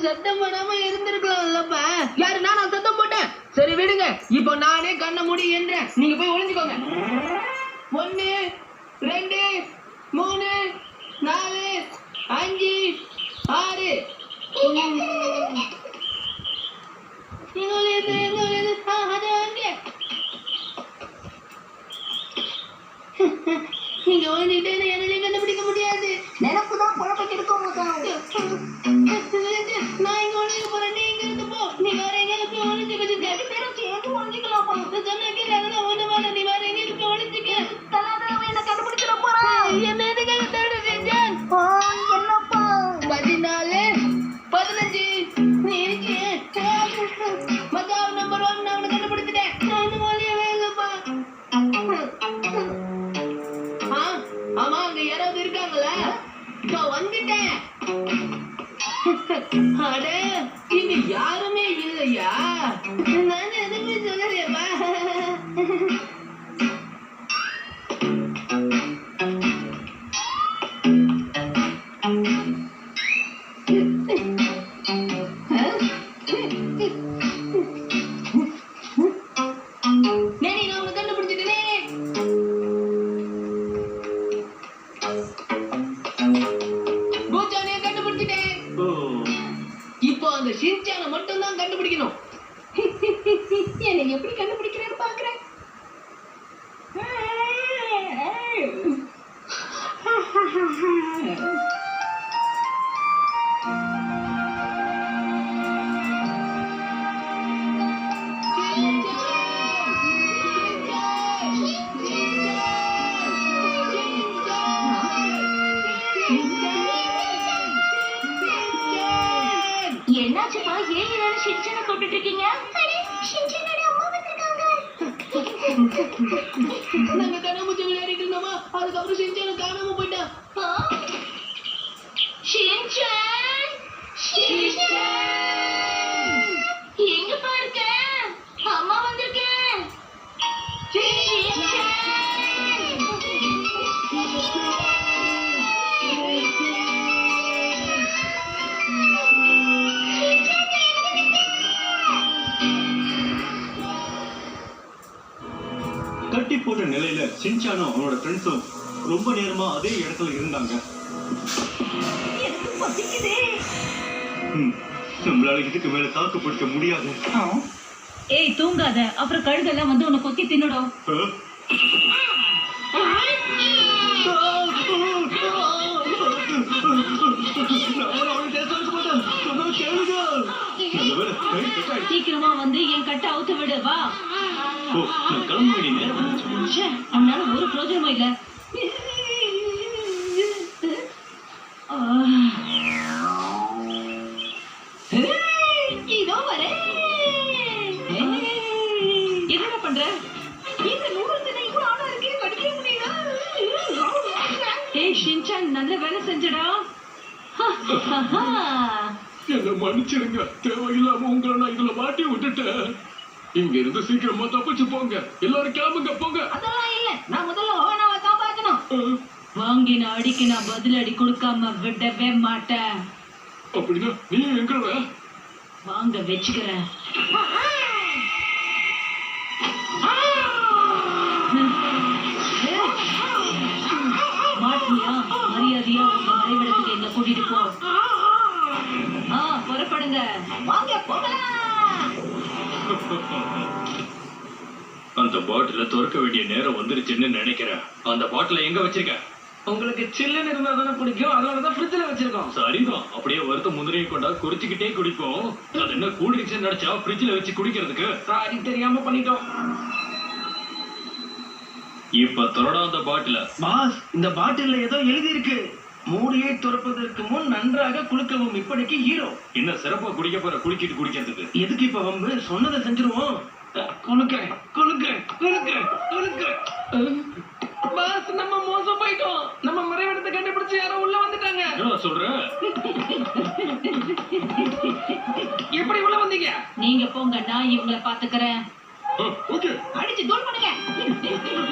சத்தம் பண்ணாம இருந்திருக்கலாம்லப்பா. யாரு நான் சத்தம் போட்டேன். சரி விடுங்க, இப்போ நானே கண்ண மூடி என்றேன், நீங்க போய் ஒளிஞ்சுக்கோங்க. 1 2 3 4 5 6 நீங்க ஒளிஞ்சுக்கிட்டே என்னையும் கண்டுபிடிக்க முடியாது. நினைப்புதான் குழப்பம் கிடைக்கும். நான் இங்க ஒளிஞ்சுக்க போறேன், நீ இங்க இருந்து போ. நீ வேற எங்களுக்கு ஒளிஞ்சுக்கிட்டு சேர்ந்து ஒளிஞ்சுக்கலாம். சொன்ன கேட்க ஒண்ணு வேலை, நீ வேற எங்களுக்கு ஒளிஞ்சுக்க. என்ன கண்டுபிடிச்சிட போறேன். என்ன எதுக்காக தேடு செஞ்சேன்? என்னப்பா 14 15 நீ இருக்கு. மச்சான் நம்பர் 1 நான் உன்னை கண்டுபிடிச்சிட்டேன். நான் இந்த மொழியவே இல்லப்பா. ஆமா, அங்க யாராவது இருக்காங்களா? வந்துட்டேன். அட இங்க யாருமே இல்லையா? நான் எதுவுமே சொல்லலையப்பா. நான் உன்னை கண்டுபிடிச்சிட்டேனே. பூச்சானியை கண்டுபிடிச்சிட்டேன். இப்போ அந்த ஷின்சானை மட்டும் தான் கண்டுபிடிக்கணும். என்னை எப்படி கண்டுபிடிக்கிறேன்னு பாக்குறேன். என்னாச்சுப்பா? ஏன் எல்லாரும் ஷின்சானை கூப்பிட்டு இருக்கீங்க? நாங்க கண்ணாமூச்சி விளையாடிட்டு இருந்தோமா, அதுக்கப்புறம் ஷின்சானை காணாம போயிட்டான். ஷின்சான், எங்கப்பா இருக்க? அம்மா வந்திருக்கேன். கட்டி போட்ட நிலையில ஷின்சானும் அவனோட ஃப்ரெண்ட்ஸும் ரொம்ப நேரமா அதே இடத்துல இருந்தாங்க. நம்மளால இதுக்கு மேல தாக்கு பிடிக்க முடியாது. ஏய் தூங்காத, அப்புறம் கழுகெல்லாம் வந்து உன்னை கொத்தி தின்னுடும். சீக்கிரமா வந்து என் கட்டை அவுத்து விடு. வா, கிளம்ப வேண்டிய நேரம். அவனால ஒரு பிரோஜனமும் இல்ல. இதோ வர. என்ன பண்ற? இந்த நூறு கூட ஆனா இருக்கே, கடிக்க முடியல. ஏய் ஷின்சான், நல்ல வேலை செஞ்சடா. என்ன மன்னிச்சிருங்க, தேவையில்லாம உங்களை நான் இதுல மாட்டி விட்டுட்டேன். இங்க இருந்து சீக்கிரமா தப்பிச்சு போங்க. எல்லாரும் கிளம்புங்க, போங்க. அதெல்லாம் இல்ல, நான் முதல்ல ஓனாவை காப்பாத்தணும். வாங்கின அடிக்கு நான் பதில் அடி கொடுக்காம விடவே மாட்டேன். அப்படின்னா நீ எங்கள வாங்க வச்சுக்கிறேன். மாட்டியா? மரியாதையா உங்க மறைவிடத்துக்கு என்ன கூட்டிட்டு போ. புறப்படுங்க, வாங்க போகலாம். அந்த பாட்டில திறக்க வேண்டிய நேரம் வந்துருச்சுன்னு நினைக்கிறேன். அந்த பாட்டில எங்க வச்சிருக்க? உங்களுக்கு சில்லுன்னு இருந்தா தானே பிடிக்கும், அதனாலதான் ஃப்ரிட்ஜ்ல வச்சிருக்கோம். சரிதான், அப்படியே வறுத்த முந்திரியை கொண்டா குறிச்சுக்கிட்டே குடிப்போம். அது என்ன கூடிருச்சுன்னு நினைச்சா ஃப்ரிட்ஜ்ல வச்சு குடிக்கிறதுக்கு? சாரி, தெரியாம பண்ணிட்டோம். இப்ப தொடடா அந்த பாட்டில. பாஸ், இந்த பாட்டில்ல ஏதோ எழுதி இருக்கு. மூடியை துறப்பதற்கு முன் நன்றாக குளுக்கவும். இப்படிக்கு ஹீரோ. என்ன சிறப்பா குடிக்க போற? குளிக்கிட்டு குடிக்கிறதுக்கு எதுக்கு இப்ப வம்பு? சொன்னதை செஞ்சிருவோம். குளுக்கிறேன் குளுக்கிறேன் குளுக்கிறேன் குளுக்கிறேன். பாஸ், நம்ம மோசம் போயிட்டோம். நம்ம மறைவிடத்தை கண்டுபிடிச்சு யாரோ உள்ள வந்துட்டாங்க. என்ன சொல்ற? எப்படி உள்ள வந்தீங்க? நீங்க போங்க, நான் இவங்களை பாத்துக்கிறேன். ஓகே, அடிச்சு தூள் பண்ணுங்க. ஓ